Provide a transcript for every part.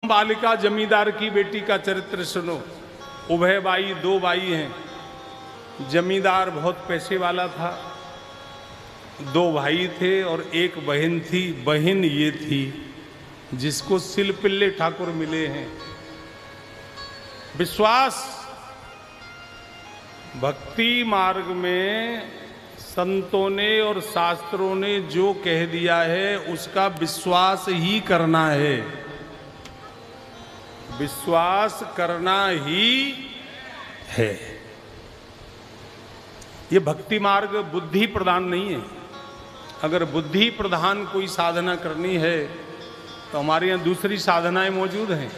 बालिका जमींदार की बेटी का चरित्र सुनो। उभय बाई, दो बाई हैं। जमींदार बहुत पैसे वाला था, दो भाई थे और एक बहन थी। बहन ये थी जिसको सिलपिल्ले ठाकुर मिले हैं। विश्वास, भक्ति मार्ग में संतों ने और शास्त्रों ने जो कह दिया है उसका विश्वास ही करना है। विश्वास करना ही है। ये भक्ति मार्ग बुद्धि प्रधान नहीं है। अगर बुद्धि प्रधान कोई साधना करनी है तो हमारे यहाँ दूसरी साधनाएं मौजूद हैं,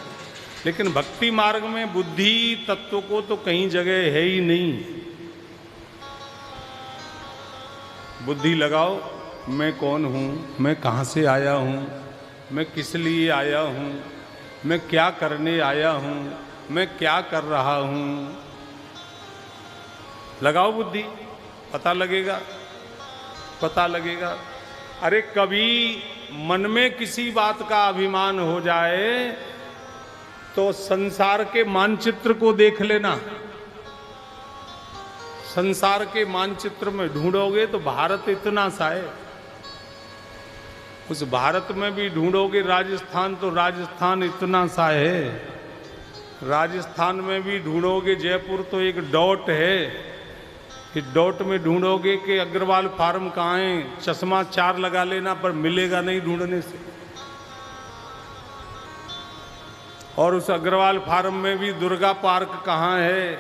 लेकिन भक्ति मार्ग में बुद्धि तत्व को तो कहीं जगह है ही नहीं। बुद्धि लगाओ, मैं कौन हूँ, मैं कहाँ से आया हूँ, मैं किस लिए आया हूँ, मैं क्या करने आया हूँ, मैं क्या कर रहा हूँ। लगाओ बुद्धि, पता लगेगा, पता लगेगा। अरे कभी मन में किसी बात का अभिमान हो जाए तो संसार के मानचित्र को देख लेना। संसार के मानचित्र में ढूंढोगे तो भारत इतना सा है। उस भारत में भी ढूंढोगे राजस्थान तो राजस्थान इतना सा है। राजस्थान में भी ढूंढोगे जयपुर तो एक डॉट है। कि डॉट में ढूंढोगे कि अग्रवाल फार्म कहाँ है, चश्मा 4 लगा लेना पर मिलेगा नहीं ढूंढने से। और उस अग्रवाल फार्म में भी दुर्गा पार्क कहाँ है,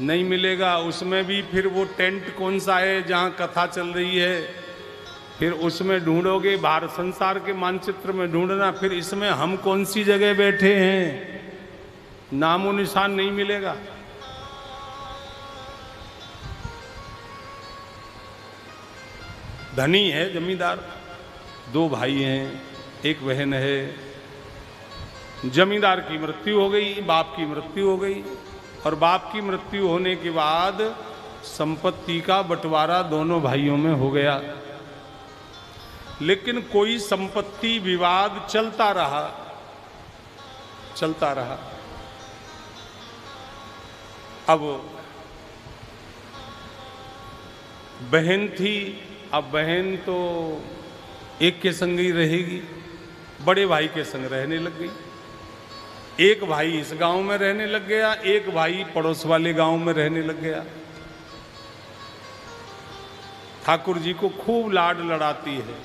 नहीं मिलेगा। उसमें भी फिर वो टेंट कौन सा है जहाँ कथा चल रही है, फिर उसमें ढूंढोगे। भारत संसार के मानचित्र में ढूंढना, फिर इसमें हम कौन सी जगह बैठे हैं, नामो निशान नहीं मिलेगा। धनी है जमींदार, दो भाई हैं, एक बहन है। जमींदार की मृत्यु हो गई, बाप की मृत्यु हो गई, और बाप की मृत्यु होने के बाद संपत्ति का बंटवारा दोनों भाइयों में हो गया। लेकिन कोई संपत्ति विवाद चलता रहा, चलता रहा। अब बहन थी, अब बहन तो एक के संग ही रहेगी, बड़े भाई के संग रहने लग गई। एक भाई इस गांव में रहने लग गया, एक भाई पड़ोस वाले गांव में रहने लग गया। ठाकुर जी को खूब लाड लड़ाती है।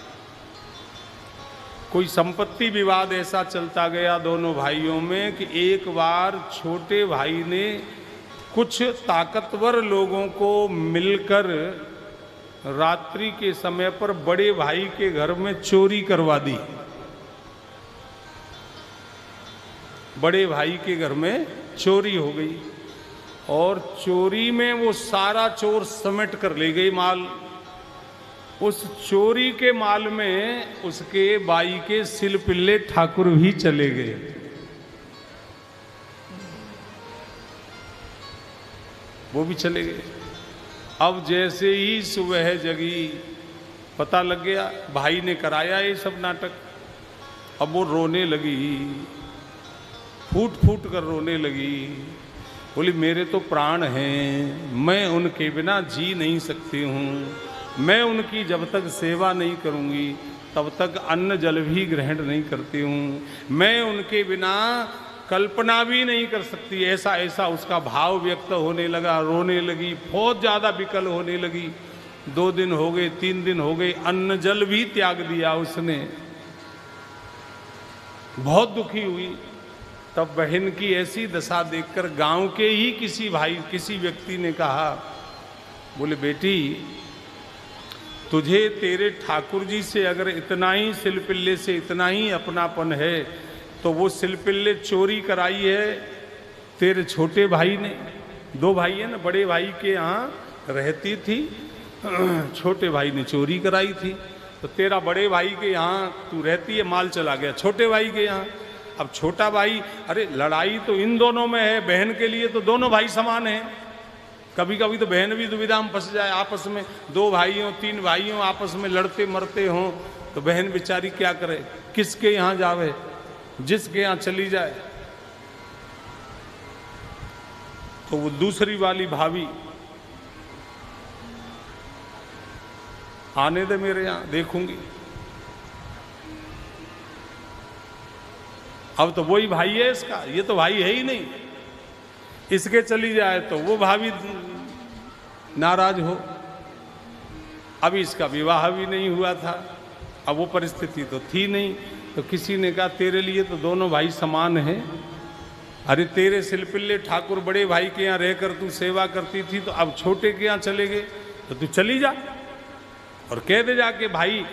कोई संपत्ति विवाद ऐसा चलता गया दोनों भाइयों में कि एक बार छोटे भाई ने कुछ ताकतवर लोगों को मिलकर रात्रि के समय पर बड़े भाई के घर में चोरी करवा दी। बड़े भाई के घर में चोरी हो गई और चोरी में वो सारा चोर समेट कर ले गई माल। उस चोरी के माल में उसके बाई के सिलपिल्ले ठाकुर भी चले गए। वो भी चले गए। अब जैसे ही सुबह जगी, पता लग गया भाई ने कराया ये सब नाटक। अब वो रोने लगी, फूट फूट कर रोने लगी। बोली मेरे तो प्राण हैं, मैं उनके बिना जी नहीं सकती हूँ। मैं उनकी जब तक सेवा नहीं करूँगी तब तक अन्न जल भी ग्रहण नहीं करती हूँ। मैं उनके बिना कल्पना भी नहीं कर सकती। ऐसा ऐसा उसका भाव व्यक्त होने लगा, रोने लगी, बहुत ज़्यादा विकल होने लगी। 2 दिन हो गए, 3 दिन हो गए, अन्न जल भी त्याग दिया उसने। बहुत दुखी हुई। तब बहन की ऐसी दशा देखकर गांव के ही किसी भाई, किसी व्यक्ति ने कहा, बोले बेटी तुझे तेरे ठाकुर जी से अगर इतना ही सिलपिल्ले से इतना ही अपनापन है तो वो सिलपिल्ले चोरी कराई है तेरे छोटे भाई ने। 2 भाई है ना, बड़े भाई के यहाँ रहती थी, छोटे भाई ने चोरी कराई थी। तो तेरा बड़े भाई के यहाँ तू रहती है, माल चला गया छोटे भाई के यहाँ। अब छोटा भाई, अरे लड़ाई तो इन दोनों में है, बहन के लिए तो दोनों भाई समान हैं। कभी कभी तो बहन भी दुविधा में फंस जाए, आपस में 2 भाइयों 3 भाइयों आपस में लड़ते मरते हों तो बहन बेचारी क्या करे, किसके यहाँ जावे। जिसके यहाँ चली जाए तो वो दूसरी वाली भाभी आने दे मेरे यहाँ, देखूंगी। अब तो वही भाई है इसका, ये तो भाई है ही नहीं। इसके चली जाए तो वो भाभी नाराज हो। अभी इसका विवाह भी नहीं हुआ था, अब वो परिस्थिति तो थी नहीं, तो किसी ने कहा तेरे लिए तो दोनों भाई समान हैं। अरे तेरे सिलपिल्ले ठाकुर बड़े भाई के यहाँ रहकर तू सेवा करती थी, तो अब छोटे के यहाँ चले गए तो तू चली जा और कह दे जाके भाई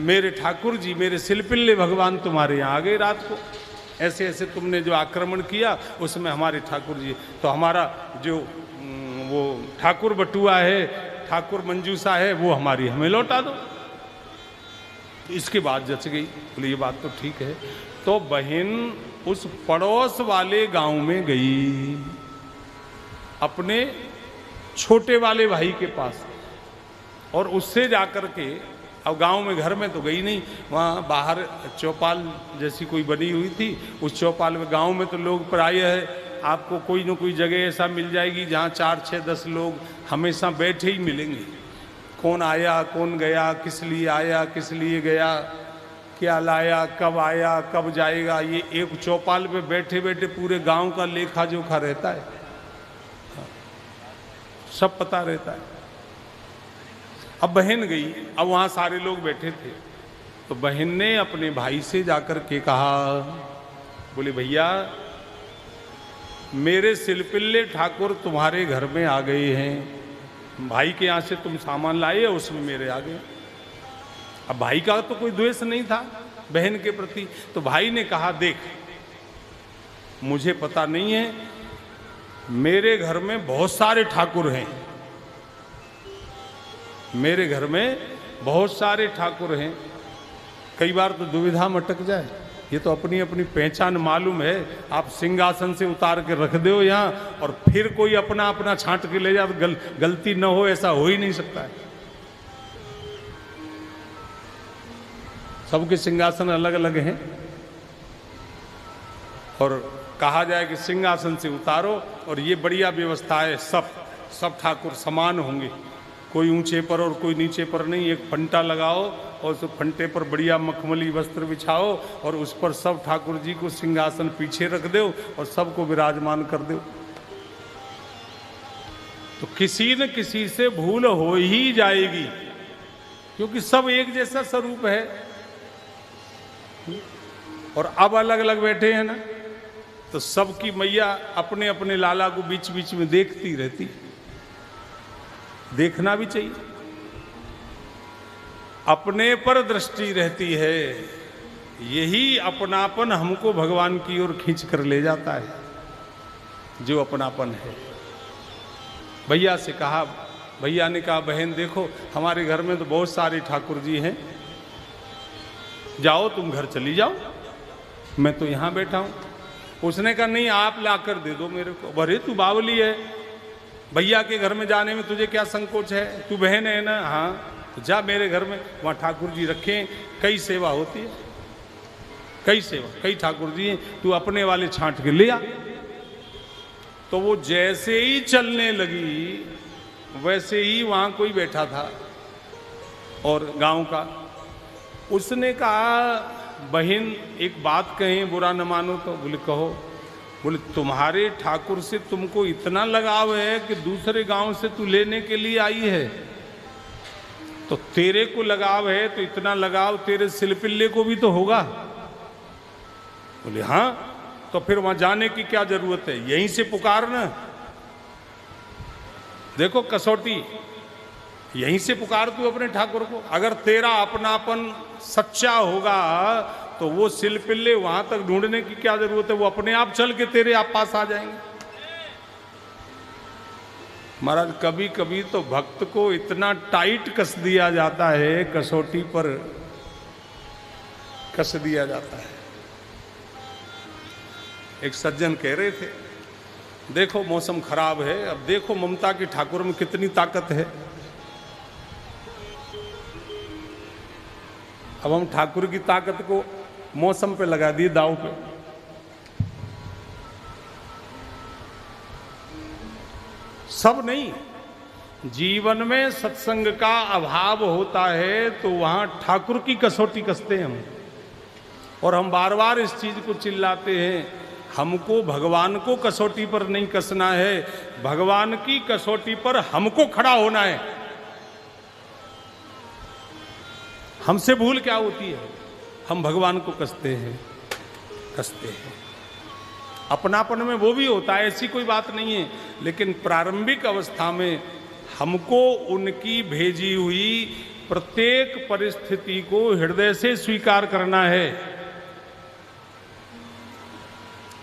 मेरे ठाकुर जी, मेरे सिलपिल्ले भगवान तुम्हारे यहाँ आ गए रात को, ऐसे ऐसे तुमने जो आक्रमण किया उसमें हमारे ठाकुर जी, तो हमारा जो वो ठाकुर बटुआ है, ठाकुर मंजूसा है, वो हमारी हमें लौटा दो। तो इसके बाद जच गई, बोले ये बात तो ठीक है। तो बहन उस पड़ोस वाले गांव में गई अपने छोटे वाले भाई के पास, और उससे जाकर के, अब गांव में घर में तो गई नहीं, वहाँ बाहर चौपाल जैसी कोई बनी हुई थी, उस चौपाल में, गांव में तो लोग प्राय है आपको कोई न कोई जगह ऐसा मिल जाएगी जहाँ 4, 6, 10 लोग हमेशा बैठे ही मिलेंगे। कौन आया, कौन गया, किस लिए आया, किस लिए गया, क्या लाया, कब आया, कब जाएगा, ये एक चौपाल पे बैठे बैठे पूरे गांव का लेखा जोखा रहता है, सब पता रहता है। अब बहन गई, अब वहाँ सारे लोग बैठे थे, तो बहन ने अपने भाई से जाकर के कहा, बोले भैया मेरे सिलपिल्ले ठाकुर तुम्हारे घर में आ गए हैं, भाई के यहाँ से तुम सामान लाए, उसमें मेरे आ गए। अब भाई का तो कोई द्वेष नहीं था बहन के प्रति, तो भाई ने कहा देख मुझे पता नहीं है, मेरे घर में बहुत सारे ठाकुर हैं, मेरे घर में बहुत सारे ठाकुर हैं। कई बार तो दुविधा में अटक जाए, ये तो अपनी अपनी पहचान मालूम है, आप सिंहासन से उतार के रख दो यहाँ और फिर कोई अपना अपना छांट के ले जाए तो गलती न हो, ऐसा हो ही नहीं सकता है। सबके सिंहासन अलग अलग हैं, और कहा जाए कि सिंहासन से उतारो और ये बढ़िया व्यवस्था है, सब ठाकुर समान होंगे, कोई ऊंचे पर और कोई नीचे पर नहीं। एक फंटा लगाओ और उस फंटे पर बढ़िया मखमली वस्त्र बिछाओ और उस पर सब ठाकुर जी को सिंहासन पीछे रख दो और सबको विराजमान कर दो, तो किसी न किसी से भूल हो ही जाएगी, क्योंकि सब एक जैसा स्वरूप है। और अब अलग अलग बैठे हैं ना, तो सबकी मैया अपने अपने लाला को बीच बीच में देखती रहती, देखना भी चाहिए, अपने पर दृष्टि रहती है। यही अपनापन हमको भगवान की ओर खींच कर ले जाता है, जो अपनापन है। भैया से कहा, भैया ने कहा बहन देखो हमारे घर में तो बहुत सारे ठाकुर जी हैं, जाओ तुम घर चली जाओ, मैं तो यहाँ बैठा हूं। उसने कहा नहीं आप ला कर दे दो मेरे को। अरे तू बावली है, भैया के घर में जाने में तुझे क्या संकोच है, तू बहन है ना, हाँ तो जा मेरे घर में, वहाँ ठाकुर जी रखे हैं, कई सेवा होती है, कई सेवा, कई ठाकुर जी हैं, तू अपने वाले छांट के ले आ। तो वो जैसे ही चलने लगी वैसे ही वहाँ कोई बैठा था और गांव का, उसने कहा बहन एक बात कहें, बुरा न मानो तो। बोले कहो। बोले तुम्हारे ठाकुर से तुमको इतना लगाव है कि दूसरे गांव से तू लेने के लिए आई है, तो तेरे को लगाव है तो इतना लगाव तेरे सिलपिल्ले को भी तो होगा। बोले हाँ, तो फिर वहां जाने की क्या जरूरत है, यहीं से पुकारना। देखो कसौटी, यहीं से पुकार तू अपने ठाकुर को। अगर तेरा अपनापन सच्चा होगा तो वो सिलपिल्ले वहां तक ढूंढने की क्या जरूरत है, वो अपने आप चल के तेरे आप पास आ जाएंगे। महाराज कभी कभी तो भक्त को इतना टाइट कस दिया जाता है, कसौटी पर कस दिया जाता है। एक सज्जन कह रहे थे देखो मौसम खराब है, अब देखो ममता के ठाकुर में कितनी ताकत है। अब हम ठाकुर की ताकत को मौसम पे लगा दिए दाव पे। सब नहीं, जीवन में सत्संग का अभाव होता है तो वहां ठाकुर की कसौटी कसते हैं हम। और हम बार बार इस चीज को चिल्लाते हैं, हमको भगवान को कसौटी पर नहीं कसना है, भगवान की कसौटी पर हमको खड़ा होना है। हमसे भूल क्या होती है, हम भगवान को कसते हैं। अपनापन में वो भी होता है, ऐसी कोई बात नहीं है, लेकिन प्रारंभिक अवस्था में हमको उनकी भेजी हुई प्रत्येक परिस्थिति को हृदय से स्वीकार करना है।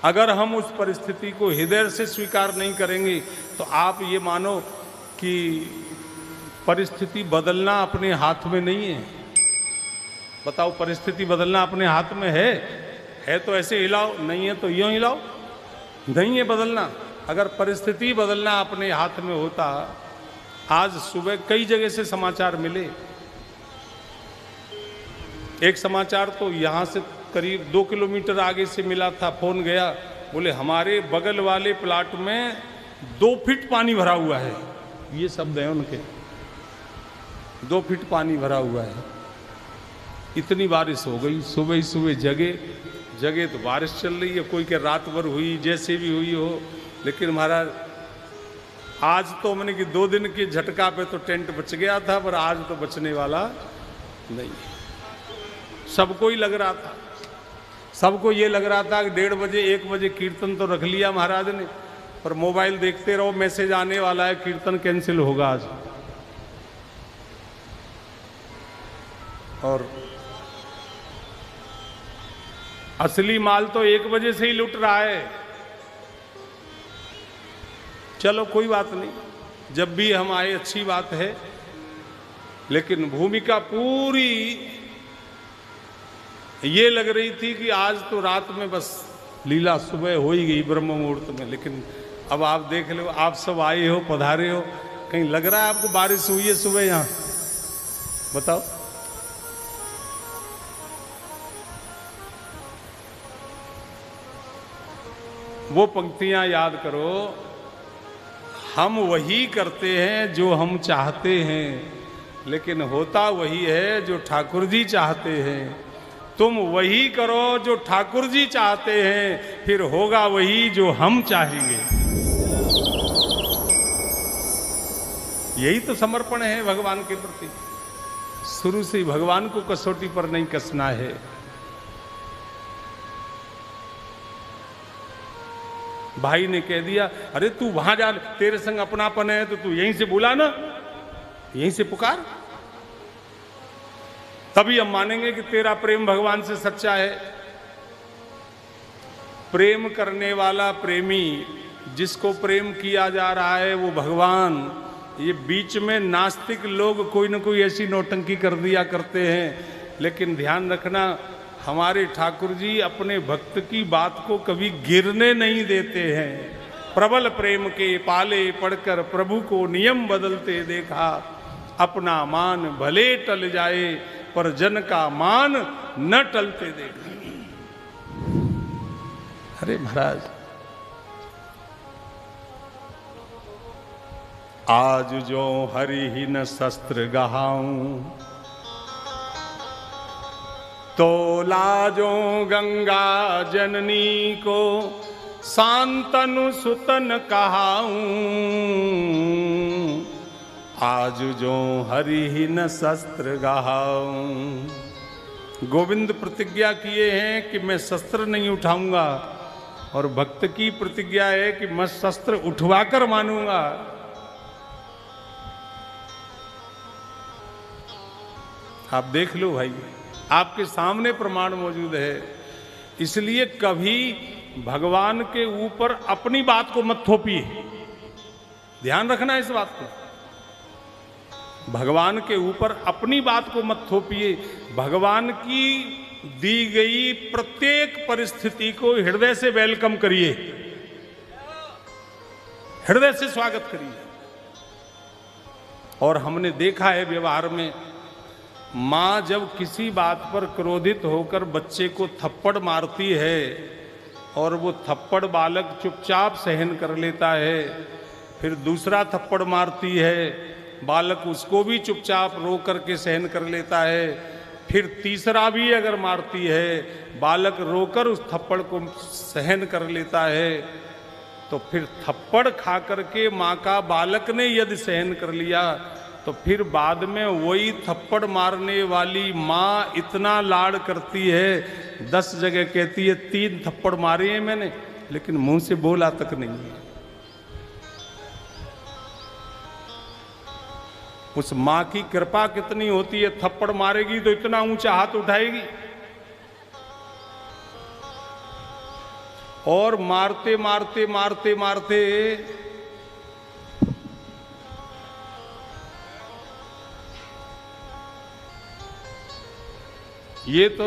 अगर हम उस परिस्थिति को हृदय से स्वीकार नहीं करेंगे तो आप ये मानो कि परिस्थिति बदलना अपने हाथ में नहीं है। बताओ, परिस्थिति बदलना अपने हाथ में है तो ऐसे हिलाओ, नहीं है तो यूं हिलाओ। नहीं है बदलना। अगर परिस्थिति बदलना अपने हाथ में होता, आज सुबह कई जगह से समाचार मिले। एक समाचार तो यहां से करीब 2 किलोमीटर आगे से मिला था, फोन गया, बोले हमारे बगल वाले प्लाट में 2 फीट पानी भरा हुआ है। ये शब्द है उनके, 2 फीट पानी भरा हुआ है। इतनी बारिश हो गई, सुबह ही सुबह जगह तो बारिश चल रही है, कोई के रात भर हुई, जैसे भी हुई हो, लेकिन महाराज आज तो मैंने कि 2 दिन की झटका पे तो टेंट बच गया था, पर आज तो बचने वाला नहीं। सबको ही लग रहा था, सबको ये लग रहा था कि 1:30 बजे 1 बजे कीर्तन तो रख लिया महाराज ने, पर मोबाइल देखते रहो, मैसेज आने वाला है कीर्तन कैंसिल होगा आज। और असली माल तो 1 बजे से ही लुट रहा है। चलो कोई बात नहीं, जब भी हम आए अच्छी बात है, लेकिन भूमिका पूरी ये लग रही थी कि आज तो रात में बस लीला सुबह हो ही गई ब्रह्म मुहूर्त में। लेकिन अब आप देख लो, आप सब आए हो, पधारे हो, कहीं लग रहा है आपको बारिश हुई है सुबह यहां? बताओ। वो पंक्तियां याद करो, हम वही करते हैं जो हम चाहते हैं, लेकिन होता वही है जो ठाकुर जी चाहते हैं। तुम वही करो जो ठाकुर जी चाहते हैं, फिर होगा वही जो हम चाहेंगे। यही तो समर्पण है भगवान के प्रति। शुरू से ही भगवान को कसौटी पर नहीं कसना है। भाई ने कह दिया, अरे तू वहां जा, तेरे संग अपनापन है तो तू यहीं से बुला ना, यहीं से पुकार, तभी हम मानेंगे कि तेरा प्रेम भगवान से सच्चा है। प्रेम करने वाला प्रेमी, जिसको प्रेम किया जा रहा है वो भगवान। ये बीच में नास्तिक लोग कोई ना कोई ऐसी नौटंकी कर दिया करते हैं, लेकिन ध्यान रखना, हमारे ठाकुर जी अपने भक्त की बात को कभी गिरने नहीं देते हैं। प्रबल प्रेम के पाले पढ़कर प्रभु को नियम बदलते देखा, अपना मान भले टल जाए पर जन का मान न टलते देखा। अरे महाराज, आज जो हरि ही न शस्त्र गहाऊं, तो लाजो गंगा जननी को शांतनु सुतन कहाऊं। आज जो हरि ही न शस्त्र गहाऊं। गोविंद प्रतिज्ञा किए हैं कि मैं शस्त्र नहीं उठाऊंगा, और भक्त की प्रतिज्ञा है कि मैं शस्त्र उठवाकर मानूंगा। आप देख लो भाई, आपके सामने प्रमाण मौजूद है। इसलिए कभी भगवान के ऊपर अपनी बात को मत थोपिए, ध्यान रखना इस बात को। भगवान के ऊपर अपनी बात को मत थोपिए। भगवान की दी गई प्रत्येक परिस्थिति को हृदय से वेलकम करिए, हृदय से स्वागत करिए। और हमने देखा है व्यवहार में माँ जब किसी बात पर क्रोधित होकर बच्चे को थप्पड़ मारती है और वो थप्पड़ बालक चुपचाप सहन कर लेता है, फिर दूसरा थप्पड़ मारती है, बालक उसको भी चुपचाप रो करके सहन कर लेता है, फिर तीसरा भी अगर मारती है, बालक रोकर उस थप्पड़ को सहन कर लेता है, तो फिर थप्पड़ खा करके माँ का बालक ने यदि सहन कर लिया, तो फिर बाद में वही थप्पड़ मारने वाली माँ इतना लाड़ करती है, 10 जगह कहती है 3 थप्पड़ मारे हैं मैंने, लेकिन मुंह से बोला तक नहीं है। उस माँ की कृपा कितनी होती है, थप्पड़ मारेगी तो इतना ऊंचा हाथ उठाएगी, और मारते मारते मारते मारते ये तो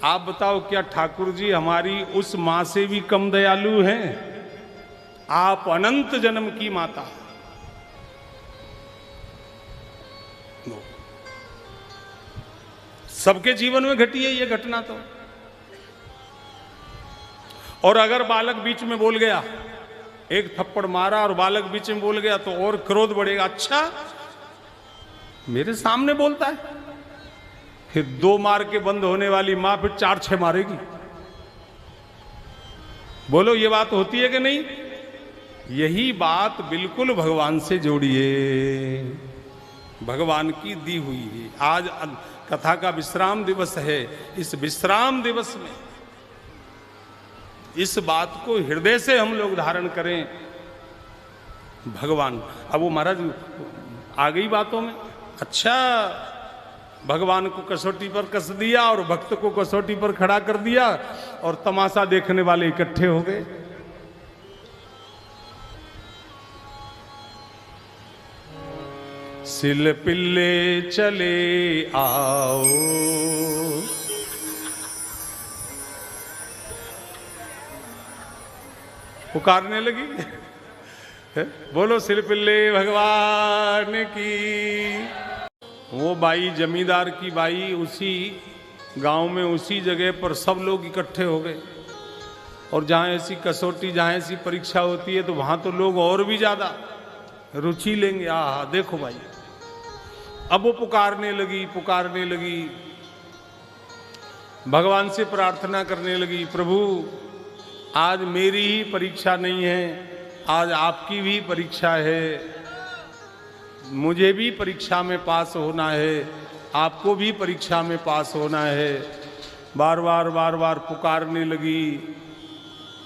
आप बताओ, क्या ठाकुर जी हमारी उस मां से भी कम दयालु हैं? आप अनंत जन्म की माता। सबके जीवन में घटी है ये घटना तो। और अगर बालक बीच में बोल गया, एक थप्पड़ मारा और बालक बीच में बोल गया, तो और क्रोध बढ़ेगा। अच्छा, मेरे सामने बोलता है, फिर 2 मार के बंद होने वाली मां फिर 4-6 मारेगी। बोलो ये बात होती है कि नहीं? यही बात बिल्कुल भगवान से जोड़िए, भगवान की दी हुई है। आज कथा का विश्राम दिवस है। इस विश्राम दिवस में इस बात को हृदय से हम लोग धारण करें। भगवान, अब वो महाराज आ गई बातों में। अच्छा, भगवान को कसौटी पर कस दिया और भक्त को कसौटी पर खड़ा कर दिया, और तमाशा देखने वाले इकट्ठे हो गए। सिल पिल्ले चले आओ, पुकारने लगी। बोलो सिल पिल्ले भगवान की। वो बाई, जमींदार की बाई, उसी गांव में उसी जगह पर सब लोग इकट्ठे हो गए। और जहाँ ऐसी कसौटी, जहाँ ऐसी परीक्षा होती है, तो वहाँ तो लोग और भी ज़्यादा रुचि लेंगे। आहा, देखो भाई। अब वो पुकारने लगी, भगवान से प्रार्थना करने लगी, प्रभु आज मेरी ही परीक्षा नहीं है, आज आपकी भी परीक्षा है। मुझे भी परीक्षा में पास होना है, आपको भी परीक्षा में पास होना है। बार बार पुकारने लगी,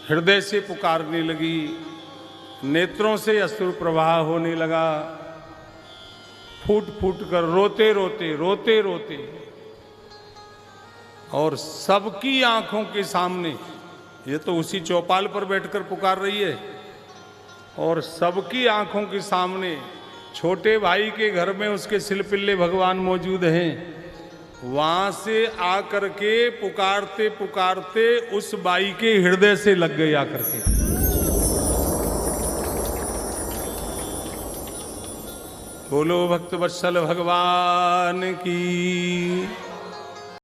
हृदय से पुकारने लगी, नेत्रों से अश्रु प्रवाह होने लगा, फूट फूट कर रोते रोते और सबकी आंखों के सामने, ये तो उसी चौपाल पर बैठकर पुकार रही है, और सबकी आंखों के सामने छोटे भाई के घर में उसके सिलपिल्ले भगवान मौजूद हैं। वहां से आकर के पुकारते पुकारते उस बाई के हृदय से लग गए आकर के। बोलो भक्त वत्सल भगवान की।